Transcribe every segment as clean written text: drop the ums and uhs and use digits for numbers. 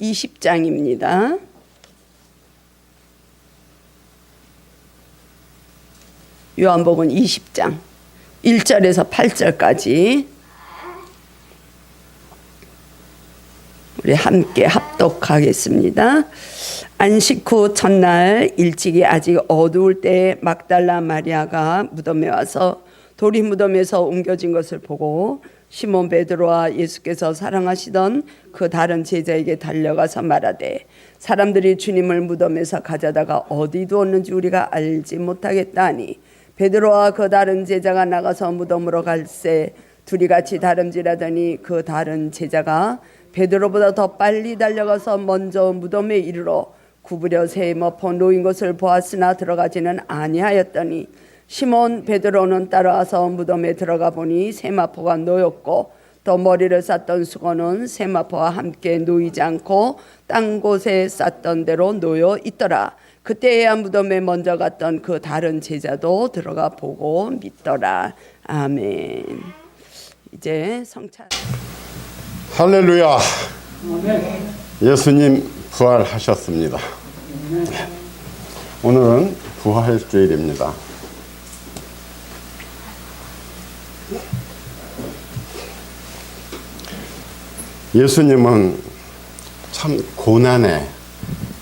20장입니다. 요한복음 20장 1절에서 8절까지 우리 함께 합독하겠습니다. 안식 후 첫날 일찍이 아직 어두울 때 막달라 마리아가 무덤에 와서 돌이 무덤에서 옮겨진 것을 보고 시몬 베드로와 예수께서 사랑하시던 그 다른 제자에게 달려가서 말하되 사람들이 주님을 무덤에서 가져다가 어디 두었는지 우리가 알지 못하겠다 하니 베드로와 그 다른 제자가 나가서 무덤으로 갈새 둘이 같이 다름질하더니 그 다른 제자가 베드로보다 더 빨리 달려가서 먼저 무덤에 이르러 구부려 새 머퍼 놓인 것을 보았으나 들어가지는 아니하였더니 시몬 베드로는 따라와서 무덤에 들어가 보니 세마포가 놓였고 또 머리를 쌌던 수건은 세마포와 함께 놓이지 않고 딴 곳에 쌌던 대로 놓여 있더라. 그때야 무덤에 먼저 갔던 그 다른 제자도 들어가 보고 믿더라. 아멘. 이제 성찬. 할렐루야. 예수님 부활하셨습니다. 오늘은 부활주일입니다. 예수님은 참 고난의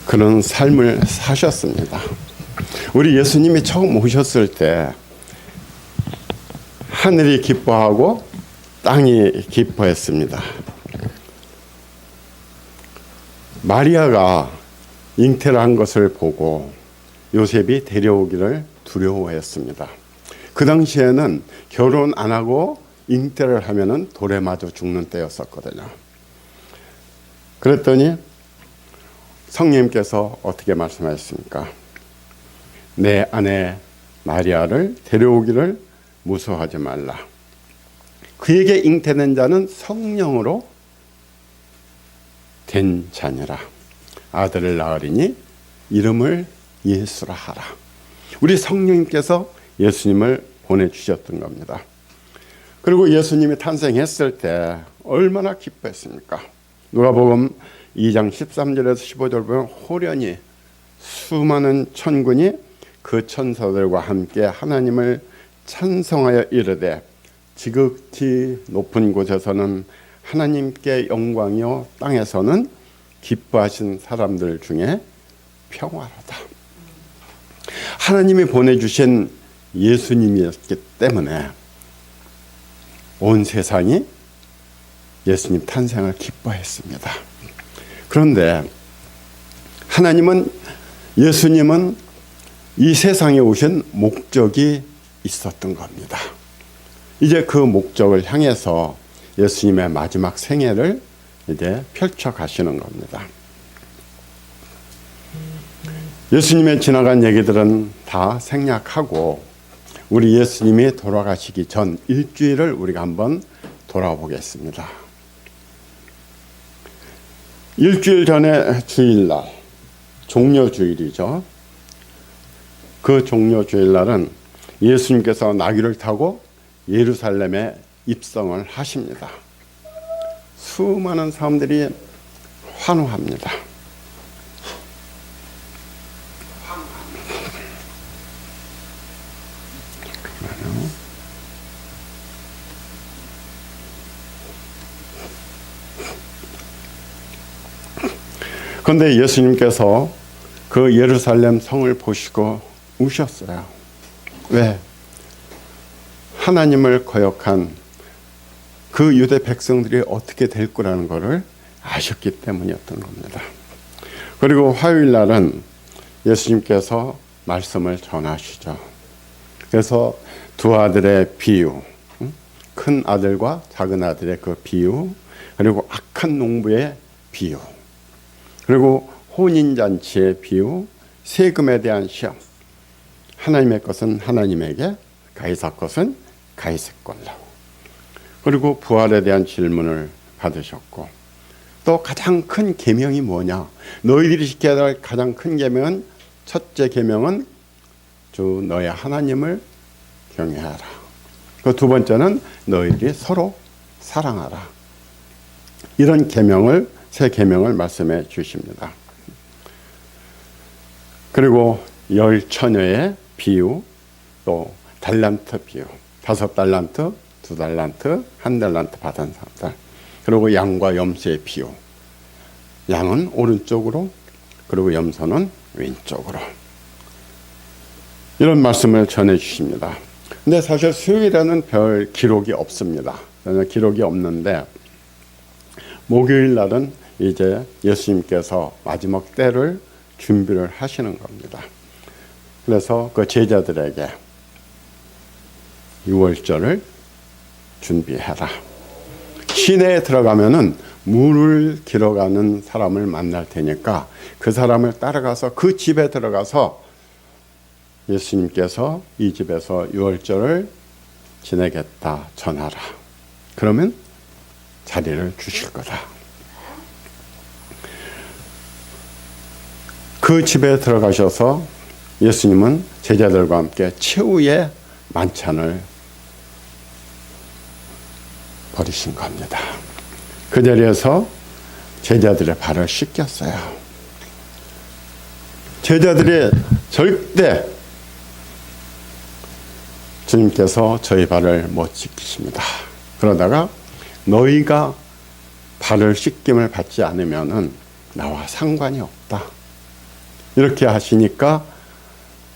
그런 삶을 사셨습니다. 우리 예수님이 처음 오셨을 때 하늘이 기뻐하고 땅이 기뻐했습니다. 마리아가 잉태를 한 것을 보고 요셉이 데려오기를 두려워했습니다. 그 당시에는 결혼 안 하고 잉태를 하면은 돌에 맞아 죽는 때였었거든요. 그랬더니 성령님께서 어떻게 말씀하셨습니까? 내 아내 마리아를 데려오기를 무서워하지 말라. 그에게 잉태된 자는 성령으로 된 자녀라. 아들을 낳으리니 이름을 예수라 하라. 우리 성령님께서 예수님을 보내주셨던 겁니다. 그리고 예수님이 탄생했을 때 얼마나 기뻐했습니까? 누가복음 2장 13절에서 15절 보면 호련히 수많은 천군이 그 천사들과 함께 하나님을 찬송하여 이르되 지극히 높은 곳에서는 하나님께 영광이요 땅에서는 기뻐하신 사람들 중에 평화로다. 하나님이 보내주신 예수님이었기 때문에 온 세상이 예수님 탄생을 기뻐했습니다. 그런데 하나님은 예수님은 이 세상에 오신 목적이 있었던 겁니다. 이제 그 목적을 향해서 예수님의 마지막 생애를 이제 펼쳐 가시는 겁니다. 예수님의 지나간 얘기들은 다 생략하고 우리 예수님이 돌아가시기 전 일주일을 우리가 한번 돌아보겠습니다. 일주일 전에 주일날, 종려주일이죠. 그 종려주일날은 예수님께서 나귀를 타고 예루살렘에 입성을 하십니다. 수많은 사람들이 환호합니다. 그런데 예수님께서 그 예루살렘 성을 보시고 우셨어요. 왜? 하나님을 거역한 그 유대 백성들이 어떻게 될 거라는 것을 아셨기 때문이었던 겁니다. 그리고 화요일 날은 예수님께서 말씀을 전하시죠. 그래서 두 아들의 비유, 큰 아들과 작은 아들의 그 비유, 그리고 악한 농부의 비유, 그리고 혼인잔치의 비유, 세금에 대한 시험, 하나님의 것은 하나님에게, 가이사 것은 가이사 걸로, 그리고 부활에 대한 질문을 받으셨고, 또 가장 큰 계명이 뭐냐? 너희들이 지켜야 할 가장 큰 계명은, 첫째 계명은 주 너의 하나님을 경외하라. 그 두 번째는 너희들이 서로 사랑하라. 이런 계명을 새 계명을 말씀해 주십니다. 그리고 10처녀의 비유, 또 달란트 비유, 5달란트, 2달란트, 1달란트 받은 사람들, 그리고 양과 염소의 비유, 양은 오른쪽으로, 그리고 염소는 왼쪽으로, 이런 말씀을 전해 주십니다. 근데 사실 수요일에는 별 기록이 없습니다. 기록이 없는데 목요일 날은 이제 예수님께서 마지막 때를 준비를 하시는 겁니다. 그래서 그 제자들에게 유월절을 준비해라. 시내에 들어가면은 물을 길어가는 사람을 만날 테니까 그 사람을 따라가서 그 집에 들어가서 예수님께서 이 집에서 유월절을 지내겠다 전하라. 그러면 자리를 주실 거다. 그 집에 들어가셔서 예수님은 제자들과 함께 최후의 만찬을 벌이신 겁니다. 그 자리에서 제자들의 발을 씻겼어요. 제자들이 절대 주님께서 저희 발을 못 씻기십니다. 그러다가 너희가 발을 씻김을 받지 않으면은 나와 상관이 없다. 이렇게 하시니까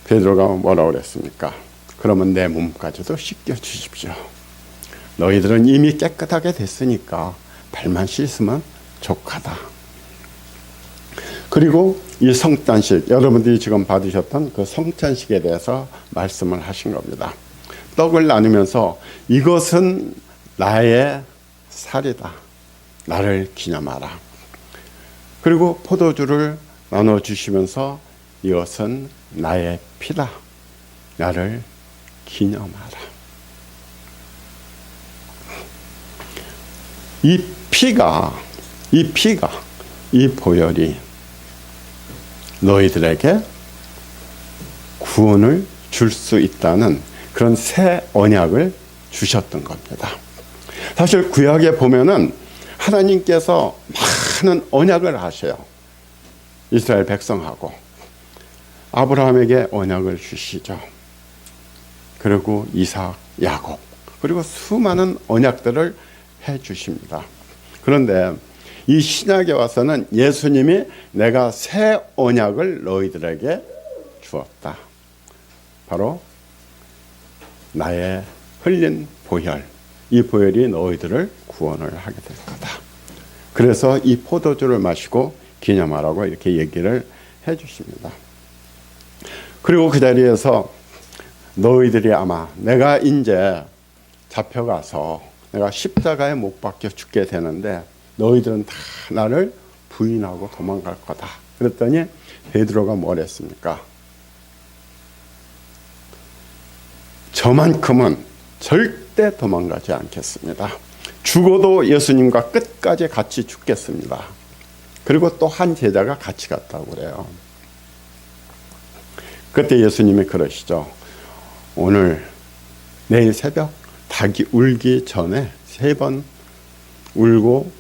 베드로가 뭐라고 그랬습니까? 그러면 내 몸까지도 씻겨 주십시오. 너희들은 이미 깨끗하게 됐으니까 발만 씻으면 족하다. 그리고 이 성찬식, 여러분들이 지금 받으셨던 그 성찬식에 대해서 말씀을 하신 겁니다. 떡을 나누면서 이것은 나의 살이다. 나를 기념하라. 그리고 포도주를 나눠주시면서 이것은 나의 피다. 나를 기념하라. 이 피가, 이 보혈이 너희들에게 구원을 줄 수 있다는 그런 새 언약을 주셨던 겁니다. 사실 구약에 보면은 하나님께서 많은 언약을 하셔요. 이스라엘 백성하고 아브라함에게 언약을 주시죠. 그리고 이삭, 야곱, 그리고 수많은 언약들을 해 주십니다. 그런데 이 신약에 와서는 예수님이 내가 새 언약을 너희들에게 주었다. 바로 나의 흘린 보혈, 이 보혈이 너희들을 구원을 하게 될 거다. 그래서 이 포도주를 마시고 기념하라고 이렇게 얘기를 해 주십니다. 그리고 그 자리에서 너희들이 아마 내가 이제 잡혀가서 내가 십자가에 못 박혀 죽게 되는데 너희들은 다 나를 부인하고 도망갈 거다. 그랬더니 베드로가 뭐랬습니까? 저만큼은 절대 도망가지 않겠습니다. 죽어도 예수님과 끝까지 같이 죽겠습니다. 그리고 또 한 제자가 같이 갔다고 그래요. 그때 예수님이 그러시죠. 오늘 내일 새벽 닭이 울기 전에 3번 울고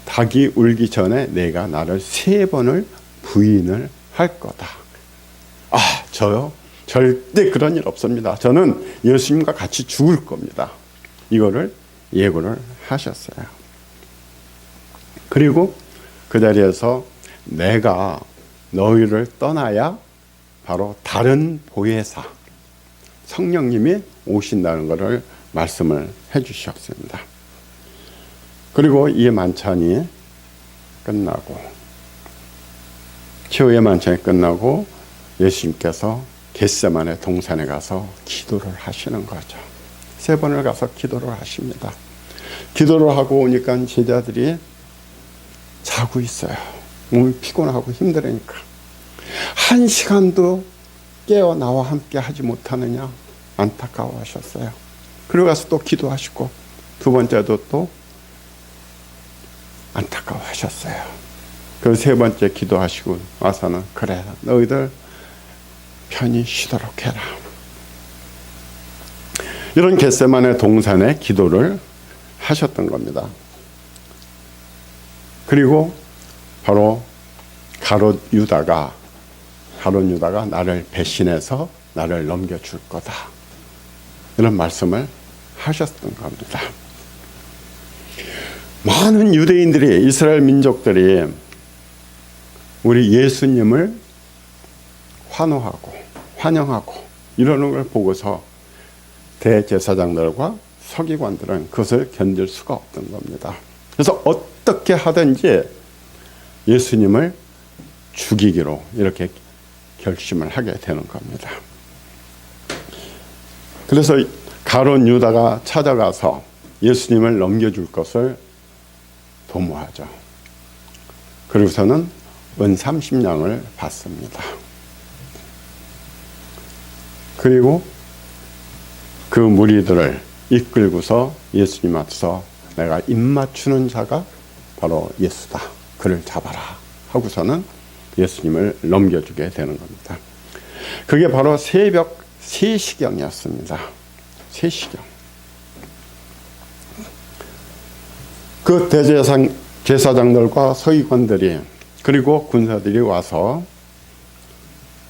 닭이 울기 전에 내가 나를 3번을 부인을 할 거다. 아, 저요? 절대 그런 일 없습니다. 저는 예수님과 같이 죽을 겁니다. 이거를 예고를 하셨어요. 그리고 그 자리에서 내가 너희를 떠나야 바로 다른 보혜사 성령님이 오신다는 것을 말씀을 해 주셨습니다. 그리고 이 만찬이 끝나고 최후의 만찬이 끝나고 예수님께서 겟세마네 동산에 가서 기도를 하시는 거죠. 3번을 가서 기도를 하십니다. 기도를 하고 오니까 제자들이 자고 있어요. 몸이 피곤하고 힘들으니까. 1시간도 깨어 나와 함께 하지 못하느냐 안타까워하셨어요. 그리고 가서 또 기도하시고 2번째도 또 안타까워하셨어요. 그 3번째 기도하시고 와서는 그래 너희들 편히 쉬도록 해라. 이런 겟세마네 동산에 기도를 하셨던 겁니다. 그리고 바로 가롯 유다가 나를 배신해서 나를 넘겨줄 거다. 이런 말씀을 하셨던 겁니다. 많은 유대인들이, 이스라엘 민족들이 우리 예수님을 환영하고 이러는 걸 보고서 대제사장들과 서기관들은 그것을 견딜 수가 없던 겁니다. 그래서 어떻게 하든지 예수님을 죽이기로 이렇게 결심을 하게 되는 겁니다. 그래서 가룟 유다가 찾아가서 예수님을 넘겨줄 것을 도모하죠. 그리고서는 은 30냥을 받습니다. 그리고 그 무리들을 이끌고서 예수님 앞에서 내가 입맞추는 자가 바로 예수다. 그를 잡아라. 하고서는 예수님을 넘겨주게 되는 겁니다. 그게 바로 새벽 3시경이었습니다. 3시경. 그 제사장들과 서기관들이 그리고 군사들이 와서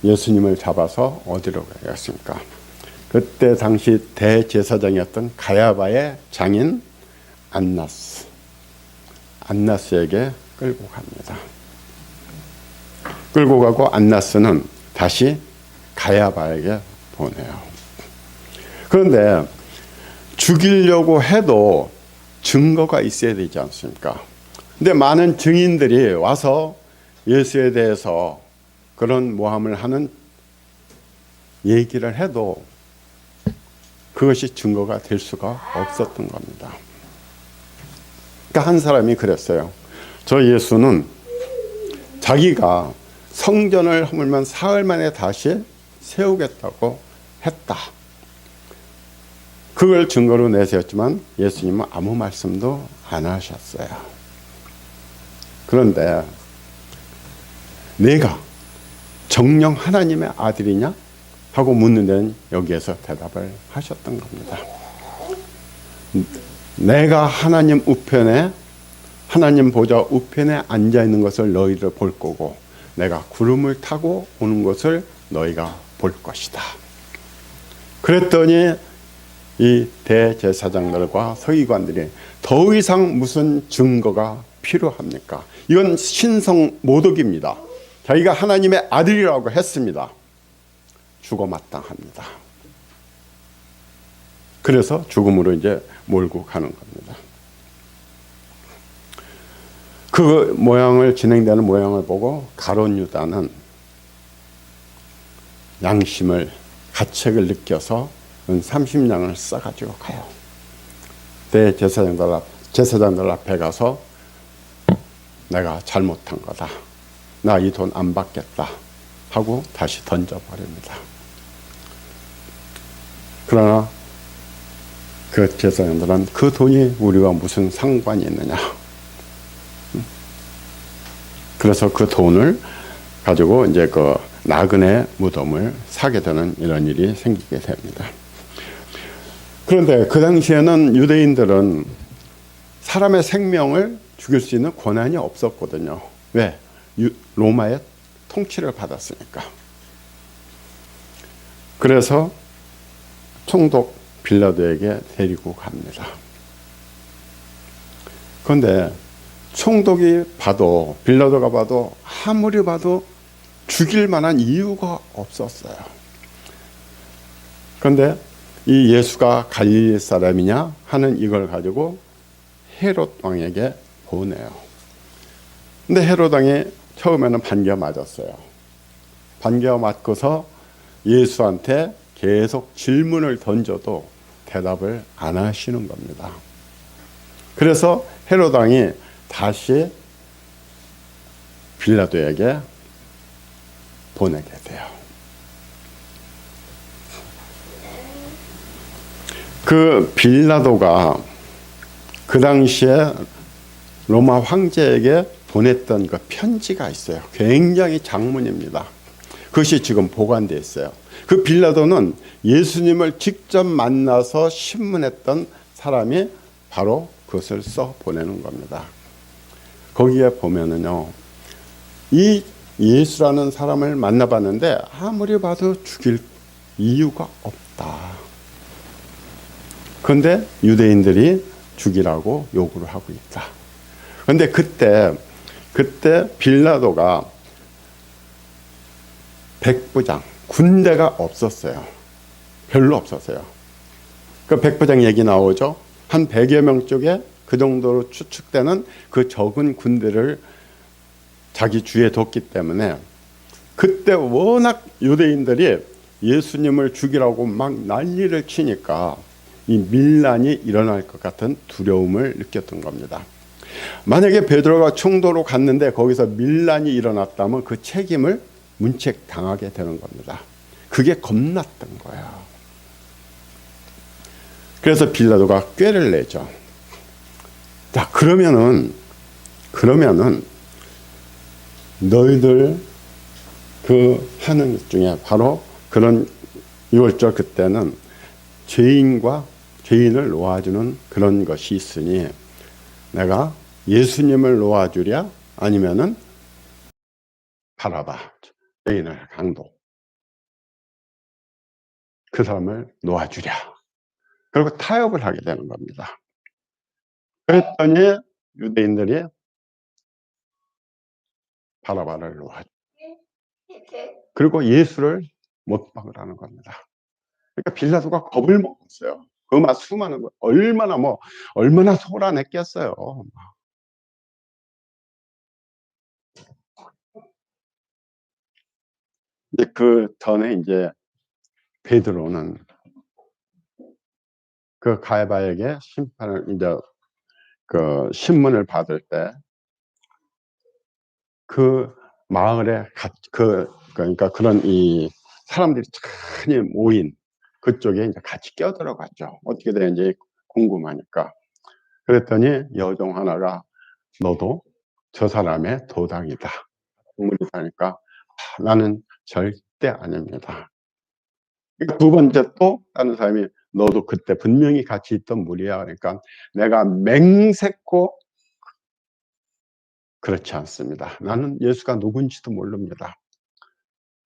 예수님을 잡아서 어디로 가겠습니까? 그때 당시 대제사장이었던 가야바의 장인 안나스에게 끌고 갑니다. 끌고 가고 안나스는 다시 가야바에게 보내요. 그런데 죽이려고 해도 증거가 있어야 되지 않습니까? 근데 많은 증인들이 와서 예수에 대해서 그런 모함을 하는 얘기를 해도 그것이 증거가 될 수가 없었던 겁니다. 그러니까 한 사람이 그랬어요. 저 예수는 자기가 성전을 허물면 사흘 만에 다시 세우겠다고 했다. 그걸 증거로 내세웠지만 예수님은 아무 말씀도 안 하셨어요. 그런데 내가 정령 하나님의 아들이냐? 하고 묻는 데는 여기에서 대답을 하셨던 겁니다. 내가 하나님 우편에, 하나님 보좌 우편에 앉아 있는 것을 너희들 볼 거고 내가 구름을 타고 오는 것을 너희가 볼 것이다. 그랬더니 이 대제사장들과 서기관들이 더 이상 무슨 증거가 필요합니까? 이건 신성 모독입니다. 자기가 하나님의 아들이라고 했습니다. 죽어 마땅합니다. 그래서 죽음으로 이제 몰고 가는 겁니다. 그 모양을, 진행되는 모양을 보고 가룟 유다는 양심을, 가책을 느껴서 30냥을 싸가지고 가요. 제사장들 앞에 가서 내가 잘못한 거다. 나 이 돈 안 받겠다. 하고 다시 던져버립니다. 그러나 그 제사장들은 그 돈이 우리와 무슨 상관이 있느냐. 그래서 그 돈을 가지고 이제 그 나그네 무덤을 사게 되는 이런 일이 생기게 됩니다. 그런데 그 당시에는 유대인들은 사람의 생명을 죽일 수 있는 권한이 없었거든요. 왜? 로마의 통치를 받았으니까. 그래서 총독 빌라도에게 데리고 갑니다. 그런데 총독이 봐도, 빌라도가 봐도, 아무리 봐도 죽일 만한 이유가 없었어요. 그런데 이 예수가 갈릴리 사람이냐 하는 이걸 가지고 헤롯 왕에게 보내요. 근데 헤롯 왕이 처음에는 반겨 맞았어요. 반겨 맞고서 예수한테 계속 질문을 던져도 대답을 안 하시는 겁니다. 그래서 헤롯 왕이 다시 빌라도에게 보내게 돼요. 그 빌라도가 그 당시에 로마 황제에게 보냈던 그 편지가 있어요. 굉장히 장문입니다. 그것이 지금 보관되어 있어요. 그 빌라도는 예수님을 직접 만나서 신문했던 사람이 바로 그것을 써 보내는 겁니다. 거기에 보면은요, 이 예수라는 사람을 만나봤는데 아무리 봐도 죽일 이유가 없다. 그런데 유대인들이 죽이라고 요구를 하고 있다. 그런데 그때 빌라도가 백부장, 군대가 없었어요. 별로 없었어요. 그 백부장 얘기 나오죠. 한 100여 명 쪽에 그 정도로 추측되는 그 적은 군대를 자기 주위에 뒀기 때문에 그때 워낙 유대인들이 예수님을 죽이라고 막 난리를 치니까 이 밀란이 일어날 것 같은 두려움을 느꼈던 겁니다. 만약에 베드로가 총도로 갔는데 거기서 밀란이 일어났다면 그 책임을 문책당하게 되는 겁니다. 그게 겁났던 거예요. 그래서 빌라도가 꾀를 내죠. 자, 그러면은 너희들 그 하는 것 중에 바로 그런 6월절 그때는 죄인을 놓아주는 그런 것이 있으니 내가 예수님을 놓아주랴 아니면은 바라바, 죄인을 강도, 그 사람을 놓아주랴. 그리고 타협을 하게 되는 겁니다. 그랬더니 유대인들이 바라바를 놓아줘. 그리고 예수를 못 박으라는 겁니다. 그러니까 빌라도가 겁을 먹었어요. 그 막 수많은 거 얼마나 소란했겠어요. 이제 그 전에 이제 베드로는 그 가야바에게 심판을 이제 그 신문을 받을 때 그 마을에 그러니까 그런 이 사람들이 많이 모인 그쪽에 이제 같이 껴들어갔죠. 어떻게 되는지 궁금하니까. 그랬더니 여종 하나가 너도 저 사람의 도당이다. 동물이 사니까 나는 절대 아닙니다. 그러니까 두 번째 또 다른 사람이 너도 그때 분명히 같이 있던 무리야. 그러니까 내가 맹세코 그렇지 않습니다. 나는 예수가 누군지도 모릅니다.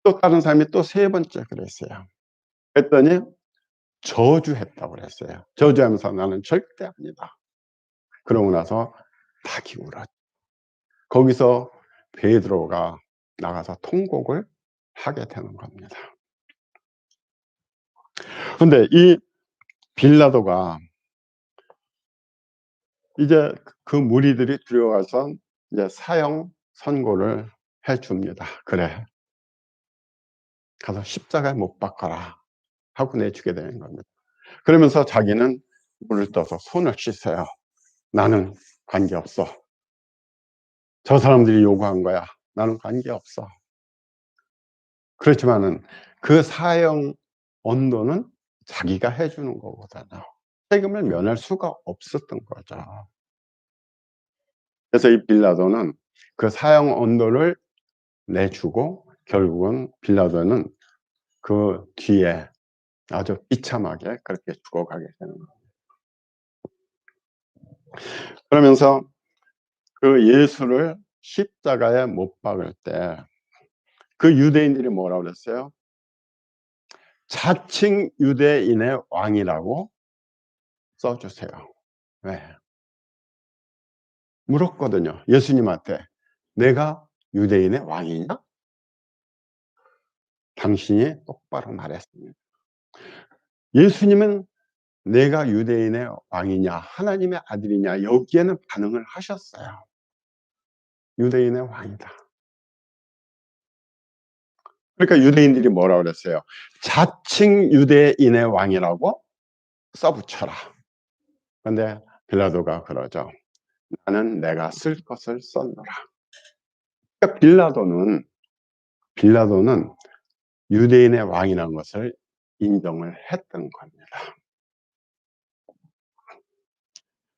또 다른 사람이 또 세 번째 그랬어요. 그랬더니 저주했다고 그랬어요. 저주하면서 나는 절대 아니다. 그러고 나서 닭이 울었죠. 거기서 베드로가 나가서 통곡을 하게 되는 겁니다. 그런데 이 빌라도가 이제 그 무리들이 들어가서 이제 사형 선고를 해 줍니다. 그래, 가서 십자가에 못 박아라 하고 내주게 되는 겁니다. 그러면서 자기는 물을 떠서 손을 씻어요. 나는 관계없어. 저 사람들이 요구한 거야. 나는 관계없어. 그렇지만은 그 사형 언도는 자기가 해주는 거거든요. 책임을 면할 수가 없었던 거죠. 그래서 이 빌라도는 그 사형 언도를 내주고 결국은 빌라도는 그 뒤에 아주 비참하게 그렇게 죽어가게 되는 거예요. 그러면서 그 예수를 십자가에 못 박을 때 그 유대인들이 뭐라고 그랬어요? 자칭 유대인의 왕이라고 써주세요. 왜? 물었거든요. 예수님한테 내가 유대인의 왕이냐? 당신이 똑바로 말했습니다. 예수님은 내가 유대인의 왕이냐 하나님의 아들이냐 여기에는 반응을 하셨어요. 유대인의 왕이다. 그러니까 유대인들이 뭐라고 그랬어요? 자칭 유대인의 왕이라고 써붙여라. 그런데 빌라도가 그러죠. 나는 내가 쓸 것을 썼노라. 그러니까 빌라도는 유대인의 왕이라는 것을 인정을 했던 겁니다.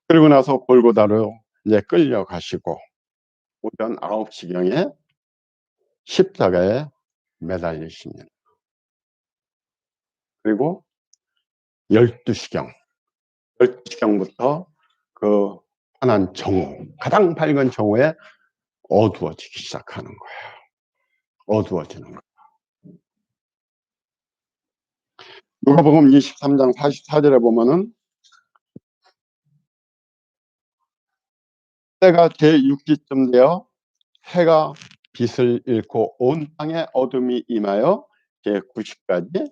그리고 나서 골고다로 이제 끌려가시고 오전 9시경에 십자가에 매달리십니다. 그리고 12시경부터 그 환한 정오, 가장 밝은 정오에 어두워지기 시작하는 거예요. 어두워지는 거예요. 누가복음 23장 44절에 보면은 때가 제6지쯤 되어 해가 빛을 잃고 온 땅에 어둠이 임하여 제9시까지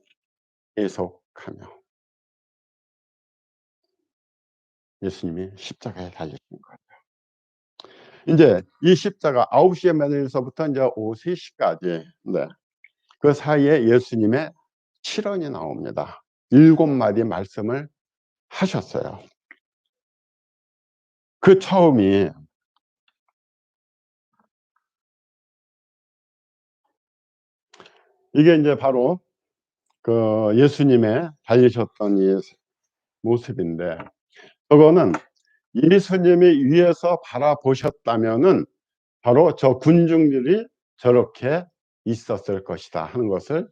계속하며 예수님이 십자가에 달리신 거예요. 이제 이 십자가 9시에 매달려서부터 이제 오후 3시까지 네. 그 사이에 예수님의 실언이 나옵니다. 7마디 말씀을 하셨어요. 그 처음이 이게 이제 바로 그 예수님의 달리셨던 이 모습인데 그거는 예수님이 위에서 바라보셨다면은 바로 저 군중들이 저렇게 있었을 것이다 하는 것을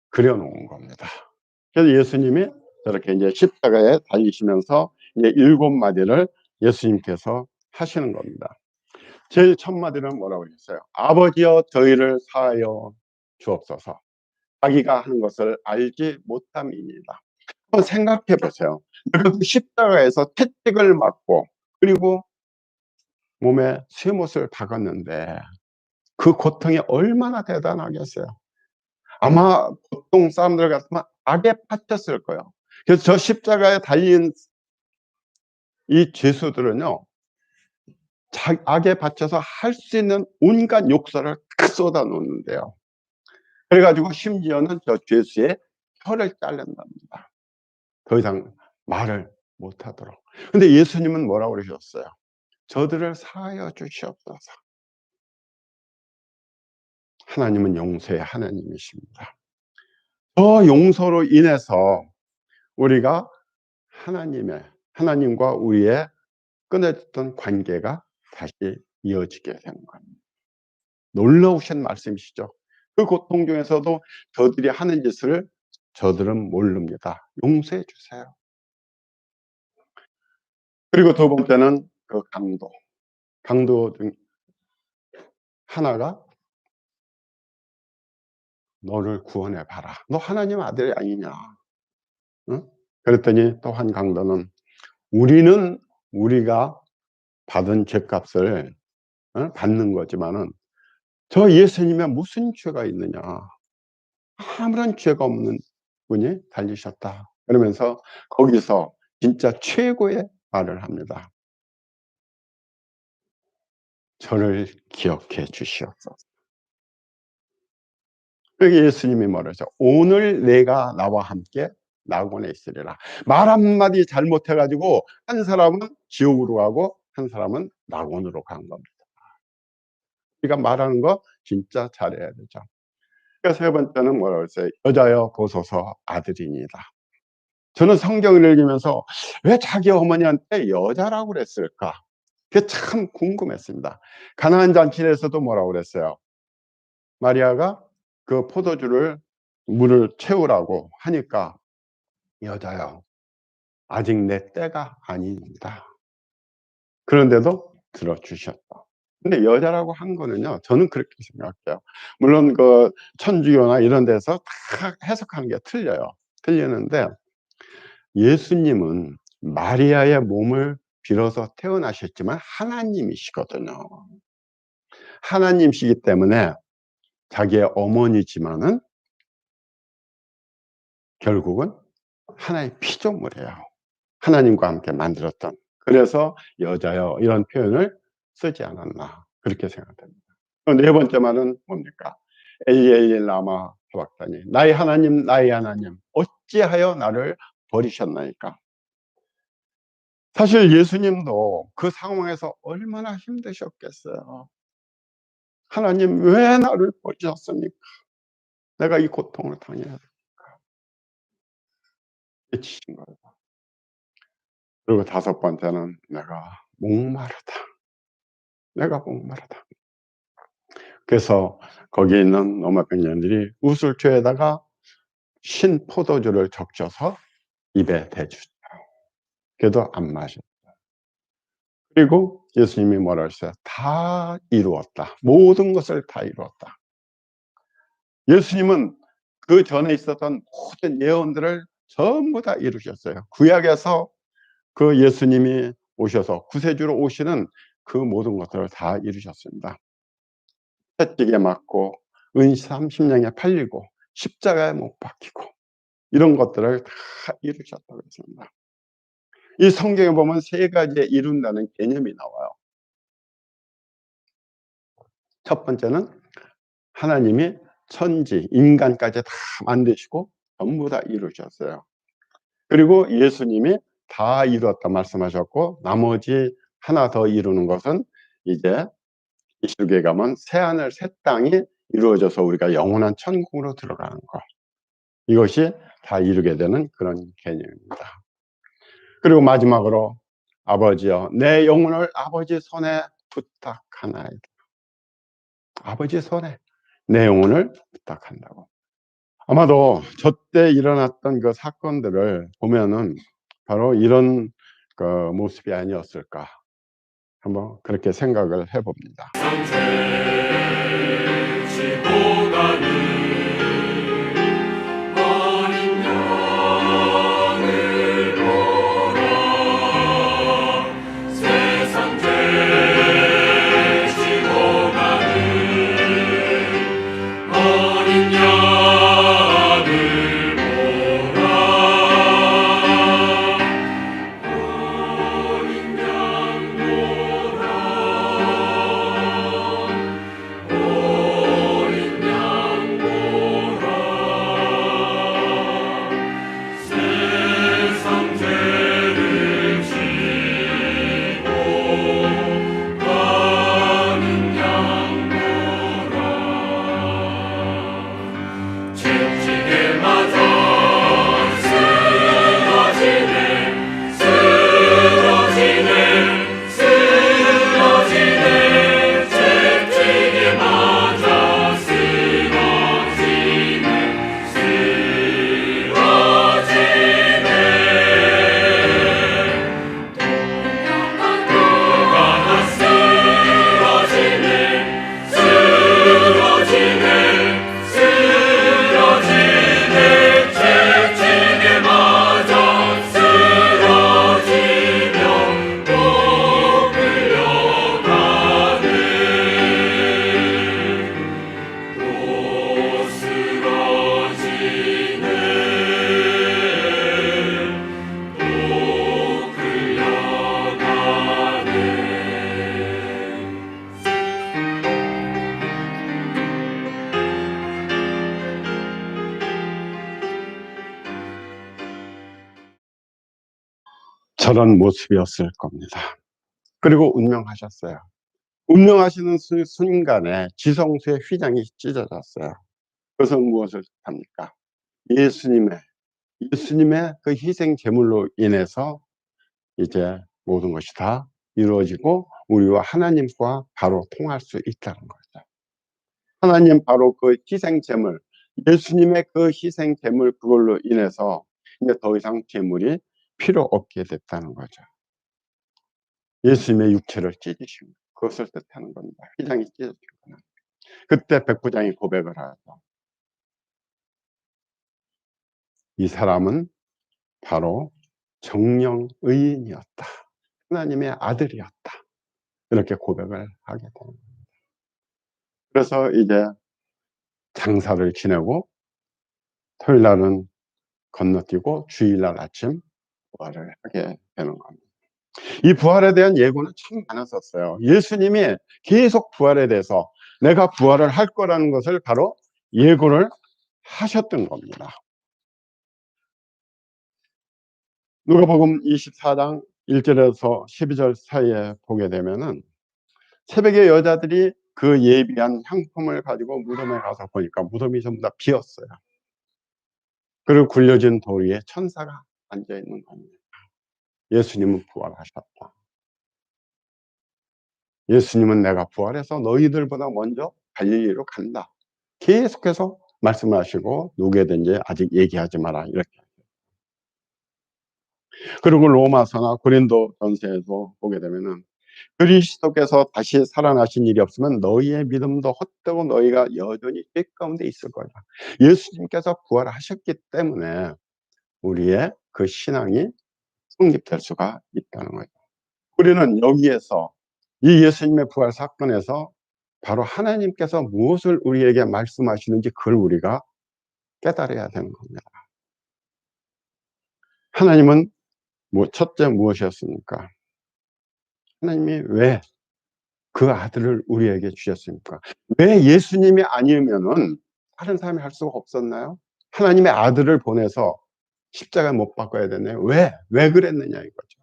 그려놓은 겁니다. 그래서 예수님이 저렇게 이제 십자가에 달리시면서 이제 7마디를 예수님께서 하시는 겁니다. 제일 첫 마디는 뭐라고 했어요? 아버지여 저희를 사하여 주옵소서. 자기가 하는 것을 알지 못함이니이다. 한번 생각해 보세요. 그 십자가에서 채찍을 맞고 그리고 몸에 쇠못을 박았는데 그 고통이 얼마나 대단하겠어요. 아마 보통 사람들 같으면 악에 빠졌을 거예요. 그래서 저 십자가에 달린 이 죄수들은요 악에 받쳐서 할 수 있는 온갖 욕설을 다 쏟아 놓는데요. 그래가지고 심지어는 저 죄수의 혀를 자른답니다. 더 이상 말을 못하도록. 근데 예수님은 뭐라고 그러셨어요? 저들을 사하여 주시옵소서. 하나님은 용서의 하나님이십니다. 저 용서로 인해서 우리가 하나님과 우리의 끊어졌던 관계가 다시 이어지게 되는 겁니다. 놀라우신 말씀이시죠. 그 고통 중에서도 저들이 하는 짓을 저들은 모릅니다. 용서해 주세요. 그리고 두 번째는 그 강도 중 하나가 너를 구원해 봐라. 너 하나님 아들이 아니냐? 응? 그랬더니 또 한 강도는 우리가 받은 죄값을 받는 거지만은 저 예수님의 무슨 죄가 있느냐? 아무런 죄가 없는 분이 달리셨다. 그러면서 거기서 진짜 최고의 말을 합니다. 저를 기억해 주시옵소서. 여기 예수님이 말하죠. 오늘 내가 나와 함께 낙원에 있으리라. 말 한마디 잘못해가지고 한 사람은 지옥으로 가고 한 사람은 낙원으로 간 겁니다. 우리가 말하는 거 진짜 잘해야 되죠. 그러니까 세 번째는 뭐라고 했어요? 여자여 보소서 아들이니이다. 저는 성경을 읽으면서 왜 자기 어머니한테 여자라고 그랬을까? 그게 참 궁금했습니다. 가나안 잔치에서도 뭐라고 그랬어요? 마리아가 그 물을 채우라고 하니까 여자여 아직 내 때가 아닙니다. 그런데도 들어주셨다. 근데 여자라고 한 거는요, 저는 그렇게 생각해요. 물론 그 천주교나 이런 데서 다 해석하는 게 틀려요. 틀리는데 예수님은 마리아의 몸을 빌어서 태어나셨지만 하나님이시거든요. 하나님이시기 때문에 자기의 어머니지만은 결국은 하나의 피조물이에요. 하나님과 함께 만들었던. 그래서 여자여 이런 표현을 쓰지 않았나 그렇게 생각됩니다. 네 번째 말은 뭡니까? 엘리 엘리 라마 사박다니 나의 하나님 어찌하여 나를 버리셨나이까. 사실 예수님도 그 상황에서 얼마나 힘드셨겠어요. 하나님 왜 나를 버리셨습니까? 내가 이 고통을 당해야 됩니까? 외치신 거예요. 그리고 다섯 번째는 내가 목마르다. 그래서 거기에 있는 로마 병년들이 우슬초에다가 신 포도주를 적셔서 입에 대주죠. 그래도 안 마셨어요. 그리고 예수님이 뭐라 하셨어요? 다 이루었다. 모든 것을 다 이루었다. 예수님은 그 전에 있었던 모든 예언들을 전부 다 이루셨어요. 구약에서 그 예수님이 오셔서 구세주로 오시는 그 모든 것들을 다 이루셨습니다. 채찍에 맞고 은 30냥에 팔리고 십자가에 못 박히고 이런 것들을 다 이루셨다고 했습니다. 이 성경에 보면 세 가지의 이룬다는 개념이 나와요. 첫 번째는 하나님이 천지, 인간까지 다 만드시고 전부 다 이루셨어요. 그리고 예수님이 다 이루었다 말씀하셨고, 나머지 하나 더 이루는 것은 이제 이시루기에 가면 새하늘 새 땅이 이루어져서 우리가 영원한 천국으로 들어가는 것. 이것이 다 이루게 되는 그런 개념입니다. 그리고 마지막으로 아버지여 내 영혼을 아버지 손에 부탁하나이다. 아버지 손에 내 영혼을 부탁한다고. 아마도 저때 일어났던 그 사건들을 보면은 바로 이런 그 모습이 아니었을까 한번 그렇게 생각을 해봅니다. 저런 모습이었을 겁니다. 그리고 운명하셨어요. 운명하시는 순간에 지성소의 휘장이 찢어졌어요. 그것은 무엇을 합니까? 예수님의 그 희생 제물로 인해서 이제 모든 것이 다 이루어지고 우리와 하나님과 바로 통할 수 있다는 거죠. 하나님 바로 그 희생 제물, 예수님의 그 희생 제물 그걸로 인해서 이제 더 이상 제물이 필요 없게 됐다는 거죠. 예수님의 육체를 찢으신 그것을 뜻하는 겁니다. 휘장이 찢어진 거는. 그때 백부장이 고백을 하죠. 이 사람은 바로 정령 의인이었다. 하나님의 아들이었다. 이렇게 고백을 하게 됩니다. 그래서 이제 장사를 지내고 토요일 날은 건너뛰고 주일날 아침 부활을 하게 되는 겁니다. 이 부활에 대한 예고는 참 많았었어요. 예수님이 계속 부활에 대해서 내가 부활을 할 거라는 것을 바로 예고를 하셨던 겁니다. 누가복음 24장 1절에서 12절 사이에 보게 되면은 새벽에 여자들이 그 예비한 향품을 가지고 무덤에 가서 보니까 무덤이 전부 다 비었어요. 그리고 굴려진 돌 위에 천사가 앉아 있는 겁니다. 예수님은 부활하셨다. 예수님은 내가 부활해서 너희들보다 먼저 갈릴리로 간다. 계속해서 말씀하시고 누구에든지 아직 얘기하지 마라 이렇게. 그리고 로마서나 고린도 전서에서 보게 되면은 그리스도께서 다시 살아나신 일이 없으면 너희의 믿음도 헛되고 너희가 여전히 죄 가운데 있을 거다. 예수님께서 부활하셨기 때문에 우리의 그 신앙이 성립될 수가 있다는 거예요. 우리는 여기에서 이 예수님의 부활 사건에서 바로 하나님께서 무엇을 우리에게 말씀하시는지 그걸 우리가 깨달아야 되는 겁니다. 하나님은 첫째 무엇이었습니까? 하나님이 왜 그 아들을 우리에게 주셨습니까? 왜 예수님이 아니면은 다른 사람이 할 수가 없었나요? 하나님의 아들을 보내서 십자가에 못 박아야 되나요? 왜 그랬느냐 이거죠.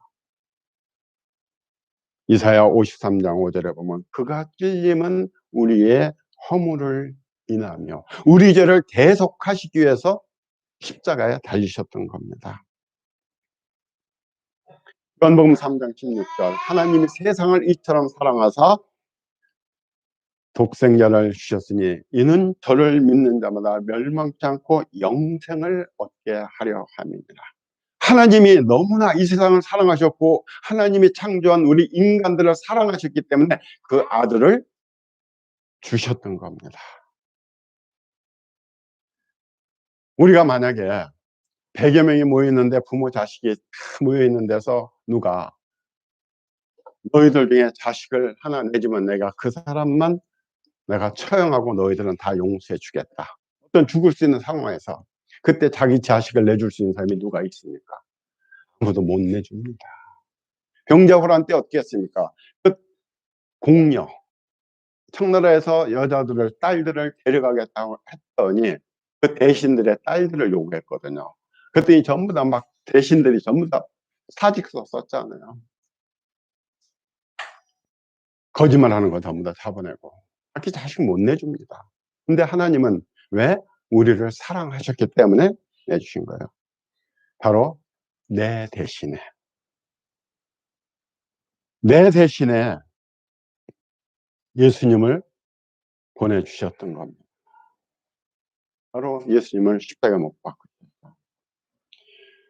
이사야 53장 5절에 보면 그가 찔림은 우리의 허물을 인하며 우리 죄를 대속하시기 위해서 십자가에 달리셨던 겁니다. 요한복음 3장 16절 하나님이 세상을 이처럼 사랑하사 독생자를 주셨으니 이는 저를 믿는 자마다 멸망치 않고 영생을 얻게 하려 함이니라. 하나님이 너무나 이 세상을 사랑하셨고 하나님이 창조한 우리 인간들을 사랑하셨기 때문에 그 아들을 주셨던 겁니다. 우리가 만약에 100여 명이 모여있는데 부모 자식이 다 모여있는 데서 누가 너희들 중에 자식을 하나 내주면 내가 그 사람만 내가 처형하고 너희들은 다 용서해 주겠다. 어떤 죽을 수 있는 상황에서 그때 자기 자식을 내줄 수 있는 사람이 누가 있습니까? 아무도 못 내줍니다. 병자호란 때 어떻게 했습니까? 그 공녀 청나라에서 여자들을 딸들을 데려가겠다고 했더니 그 대신들의 딸들을 요구했거든요. 그랬더니 전부 다 막 대신들이 전부 다 사직서 썼잖아요. 거짓말하는 거 전부 다 잡아내고 자기 자식 못 내줍니다. 근데 하나님은 왜? 우리를 사랑하셨기 때문에 내주신 거예요. 바로 내 대신에 예수님을 보내주셨던 겁니다. 바로 예수님을 십자가에 못 박고.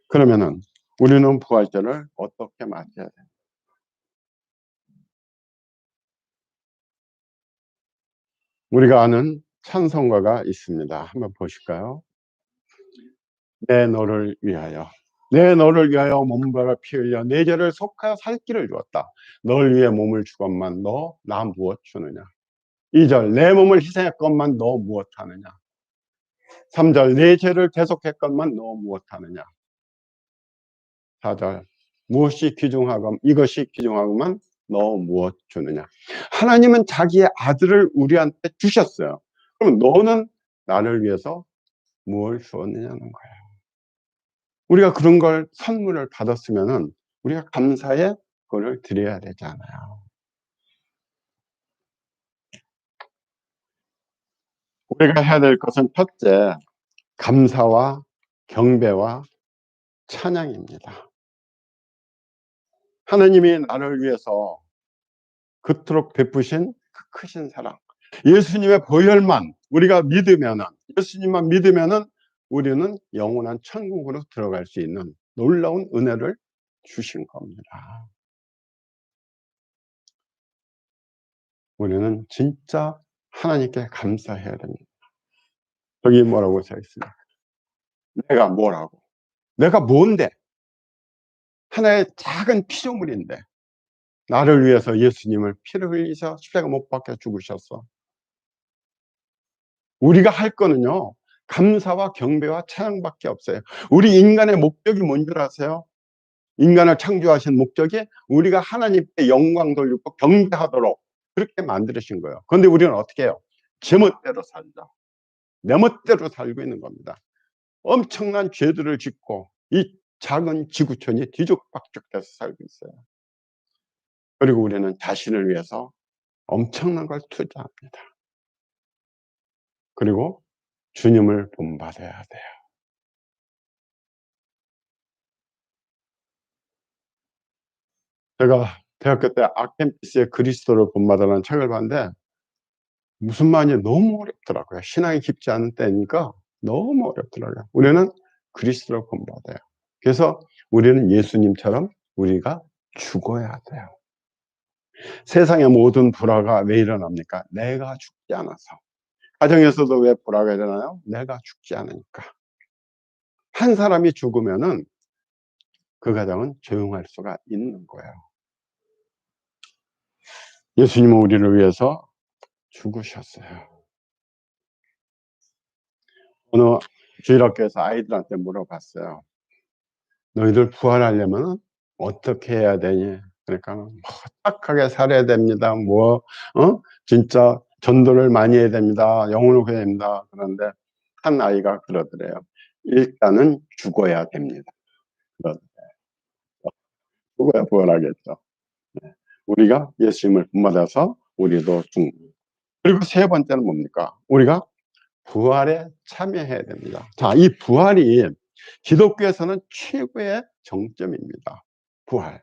그러면은 우리는 부활절을 어떻게 맞이해야 돼요? 우리가 아는 찬송가가 있습니다. 한번 보실까요? 내 너를 위하여 몸바라 피 흘려 내 죄를 속하여 살 길을 주었다. 널 위해 몸을 주건만 너 나 무엇 주느냐. 2절 내 몸을 희생했건만 너 무엇 하느냐. 3절 내 죄를 대속했건만 너 무엇 하느냐. 4절 이것이 귀중하건만 너 무엇 주느냐. 하나님은 자기의 아들을 우리한테 주셨어요. 그럼 너는 나를 위해서 무엇을 주었느냐는 거예요. 우리가 그런 걸 선물을 받았으면은 우리가 감사에 그걸 드려야 되잖아요. 우리가 해야 될 것은 첫째, 감사와 경배와 찬양입니다. 하나님이 나를 위해서 그토록 베푸신 그 크신 사랑, 예수님의 보혈만 우리가 믿으면은, 예수님만 믿으면은 우리는 영원한 천국으로 들어갈 수 있는 놀라운 은혜를 주신 겁니다. 우리는 진짜 하나님께 감사해야 됩니다. 여기 뭐라고 써 있습니까? 내가 뭐라고? 내가 뭔데? 하나의 작은 피조물인데 나를 위해서 예수님을 피를 흘리셔 십자가 못 박혀 죽으셨어. 우리가 할 거는요, 감사와 경배와 찬양밖에 없어요. 우리 인간의 목적이 뭔 줄 아세요? 인간을 창조하신 목적이 우리가 하나님께 영광 돌리고 경배하도록 그렇게 만드신 거예요. 그런데 우리는 어떻게 해요? 제 멋대로 살자. 내 멋대로 살고 있는 겁니다. 엄청난 죄들을 짓고 이 작은 지구촌이 뒤죽박죽돼서 살고 있어요. 그리고 우리는 자신을 위해서 엄청난 걸 투자합니다. 그리고 주님을 본받아야 돼요. 제가 대학교 때 아켄피스의 그리스도를 본받으라는 책을 봤는데 무슨 말인지 너무 어렵더라고요. 신앙이 깊지 않은 때니까 너무 어렵더라고요. 우리는 그리스도를 본받아요. 그래서 우리는 예수님처럼 우리가 죽어야 돼요. 세상의 모든 불화가 왜 일어납니까? 내가 죽지 않아서. 가정에서도 왜 불화가 일어나요? 내가 죽지 않으니까. 한 사람이 죽으면은 그 가정은 조용할 수가 있는 거예요. 예수님은 우리를 위해서 죽으셨어요. 어느 주일학교에서 아이들한테 물어봤어요. 너희들 부활하려면 어떻게 해야 되니? 그러니까 뭐 착하게 살아야 됩니다. 진짜 전도를 많이 해야 됩니다. 영혼을 구해야 됩니다. 그런데 한 아이가 그러더래요. 일단은 죽어야 됩니다. 그러더래요. 죽어야 부활하겠죠. 네. 우리가 예수님을 본받아서 우리도 죽는. 그리고 세 번째는 뭡니까? 우리가 부활에 참여해야 됩니다. 자, 이 부활이 기독교에서는 최고의 정점입니다. 부활.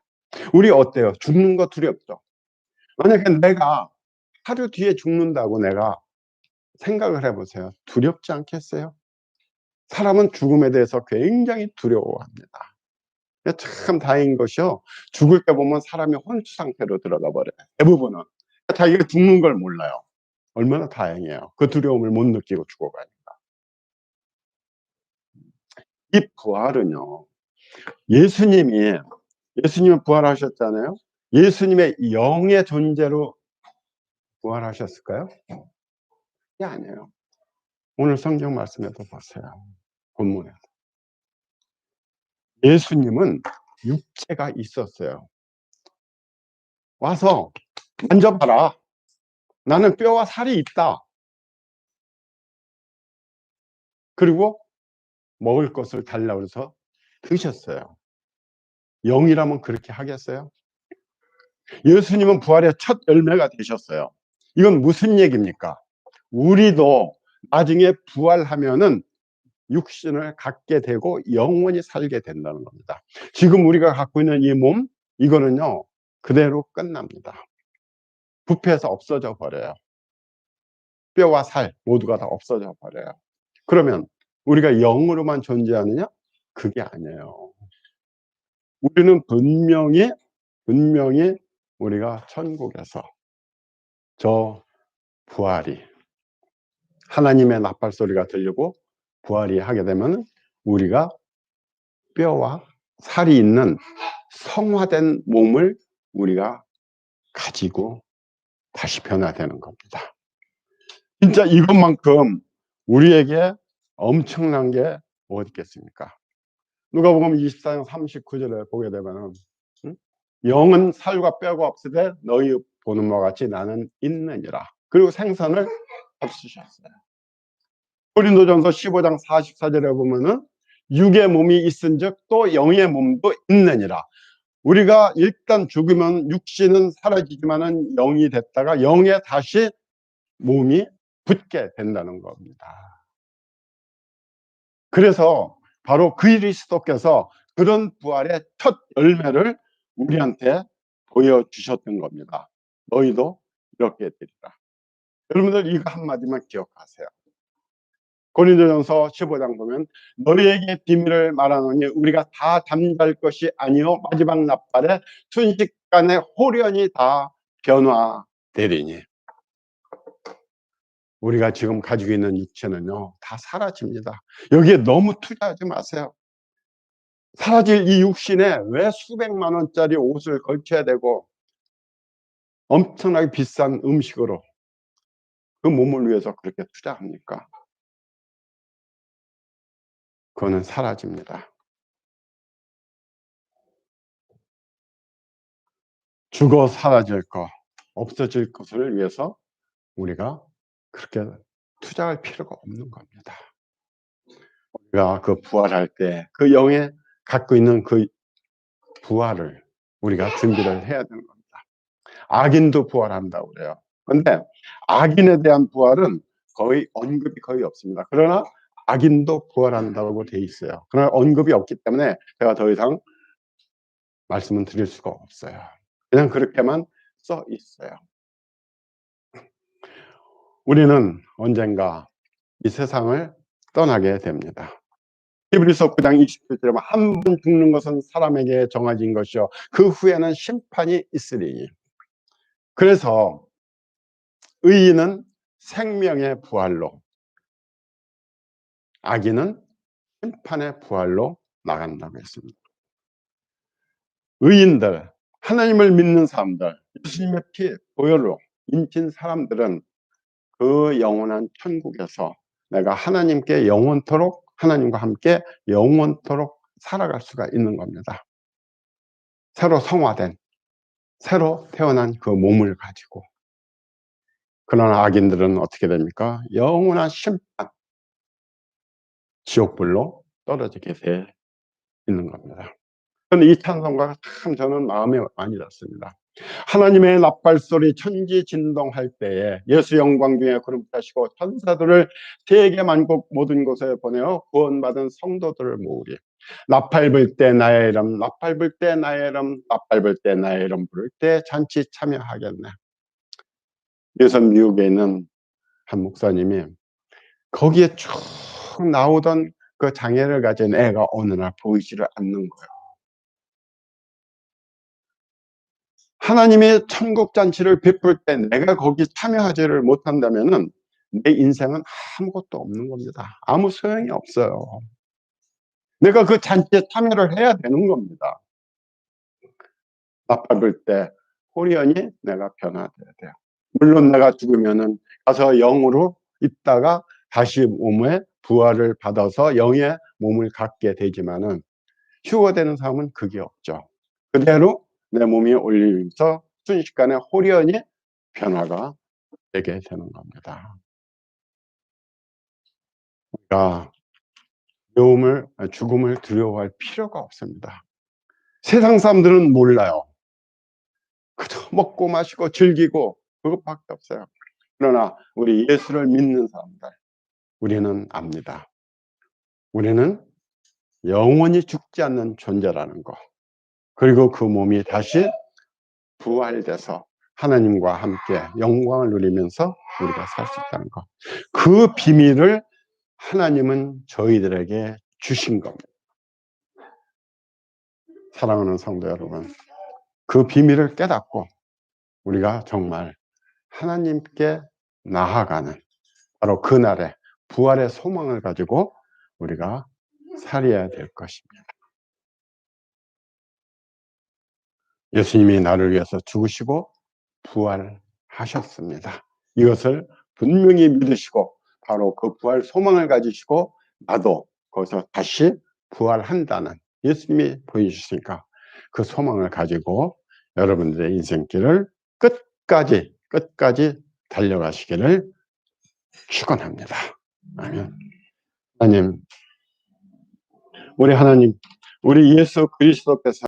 우리 어때요? 죽는 거 두렵죠? 만약에 내가 하루 뒤에 죽는다고 내가 생각을 해보세요. 두렵지 않겠어요? 사람은 죽음에 대해서 굉장히 두려워합니다. 참 다행인 것이요. 죽을 때 보면 사람이 혼수 상태로 들어가 버려요. 대부분은. 자기가 죽는 걸 몰라요. 얼마나 다행이에요. 그 두려움을 못 느끼고 죽어가니까. 이 부활은요. 예수님은 부활하셨잖아요. 예수님의 영의 존재로 부활하셨을까요? 그게 아니에요. 오늘 성경 말씀에도 보세요. 본문에. 예수님은 육체가 있었어요. 와서 만져봐라. 나는 뼈와 살이 있다. 그리고 먹을 것을 달라고 해서 드셨어요. 영이라면 그렇게 하겠어요? 예수님은 부활의 첫 열매가 되셨어요. 이건 무슨 얘기입니까? 우리도 나중에 부활하면은 육신을 갖게 되고 영원히 살게 된다는 겁니다. 지금 우리가 갖고 있는 이 몸, 이거는요, 그대로 끝납니다. 부패해서 없어져 버려요. 뼈와 살 모두가 다 없어져 버려요. 그러면 우리가 영으로만 존재하느냐? 그게 아니에요. 우리는 분명히 우리가 천국에서 저 부활이 하나님의 나팔 소리가 들리고 부활이 하게 되면 우리가 뼈와 살이 있는 성화된 몸을 우리가 가지고 다시 변화되는 겁니다. 진짜 이것만큼 우리에게 엄청난 게 뭐 있겠습니까? 누가복음 24장 39절에 보게 되면은 영은 살과 뼈가 없으되 너희 보는 바와 같이 나는 있느니라. 그리고 생선을 없으셨어요. 고린도전서 15장 44절에 보면은 육의 몸이 있은즉 또 영의 몸도 있느니라. 우리가 일단 죽으면 육신은 사라지지만은 영이 됐다가 영에 다시 몸이 붙게 된다는 겁니다. 그래서 바로 그리스도께서 그런 부활의 첫 열매를 우리한테 보여주셨던 겁니다. 너희도 이렇게 되리라. 여러분들 이거 한마디만 기억하세요. 고린도전서 15장 보면 너희에게 비밀을 말하노니 우리가 다 잠잘 것이 아니요 마지막 나팔에 순식간에 홀연히 다 변화되리니. 우리가 지금 가지고 있는 육체는요 다 사라집니다. 여기에 너무 투자하지 마세요. 사라질 이 육신에 왜 수백만 원짜리 옷을 걸쳐야 되고 엄청나게 비싼 음식으로 그 몸을 위해서 그렇게 투자합니까? 그거는 사라집니다. 죽어 사라질 것, 없어질 것을 위해서 우리가 그렇게 투자할 필요가 없는 겁니다. 우리가 그 부활할 때 그 영에 갖고 있는 그 부활을 우리가 준비를 해야 되는 겁니다. 악인도 부활한다고 그래요. 그런데 악인에 대한 부활은 거의 언급이 거의 없습니다. 그러나 악인도 부활한다고 돼 있어요. 그러나 언급이 없기 때문에 제가 더 이상 말씀을 드릴 수가 없어요. 그냥 그렇게만 써 있어요. 우리는 언젠가 이 세상을 떠나게 됩니다. 히브리서 9장 27절에 한 번 죽는 것은 사람에게 정해진 것이요 그 후에는 심판이 있으리니. 그래서 의인은 생명의 부활로, 악인은 심판의 부활로 나간다고 했습니다. 의인들, 하나님을 믿는 사람들, 예수님의 피 보혈로 인친 사람들은 그 영원한 천국에서 내가 하나님께 영원토록, 하나님과 함께 영원토록 살아갈 수가 있는 겁니다. 새로 성화된, 새로 태어난 그 몸을 가지고. 그러나 악인들은 어떻게 됩니까? 영원한 심판, 지옥불로 떨어지게 돼 있는 겁니다. 그런데 이 찬송가가 참 저는 마음에 많이 닿습니다. 하나님의 나팔소리 천지진동할 때에 예수 영광 중에 구름 타시고 천사들을 세계 만국 모든 곳에 보내어 구원받은 성도들을 모으리. 나팔 불 때 나의 이름, 나팔 불 때 나의 이름, 나팔 불 때 나의 이름 부를 때 잔치 참여하겠네. 그래서 미국에 있는 한 목사님이 거기에 쭉 나오던 그 장애를 가진 애가 어느 날 보이지를 않는 거예요. 하나님의 천국 잔치를 베풀 때 내가 거기 참여하지를 못한다면은 내 인생은 아무것도 없는 겁니다. 아무 소용이 없어요. 내가 그 잔치에 참여를 해야 되는 겁니다. 나팔 불 때 호련히 내가 변화돼야 돼요. 물론 내가 죽으면은 가서 영으로 있다가 다시 몸에 부활을 받아서 영의 몸을 갖게 되지만은 휴거되는 사람은 그게 없죠. 그대로 내 몸이 올리면서 순식간에 호련히 변화가 되게 되는 겁니다. 우리가 죽음을 두려워할 필요가 없습니다. 세상 사람들은 몰라요. 그저 먹고 마시고 즐기고 그것밖에 없어요. 그러나 우리 예수를 믿는 사람들, 우리는 압니다. 우리는 영원히 죽지 않는 존재라는 거, 그리고 그 몸이 다시 부활돼서 하나님과 함께 영광을 누리면서 우리가 살 수 있다는 것, 그 비밀을 하나님은 저희들에게 주신 겁니다. 사랑하는 성도 여러분, 그 비밀을 깨닫고 우리가 정말 하나님께 나아가는 바로 그날의 부활의 소망을 가지고 우리가 살아야 될 것입니다. 예수님이 나를 위해서 죽으시고 부활하셨습니다. 이것을 분명히 믿으시고 바로 그 부활 소망을 가지시고 나도 거기서 다시 부활한다는 예수님이 보여주시니까 그 소망을 가지고 여러분들의 인생길을 끝까지 달려가시기를 축원합니다. 아멘. 하나님, 우리 예수 그리스도께서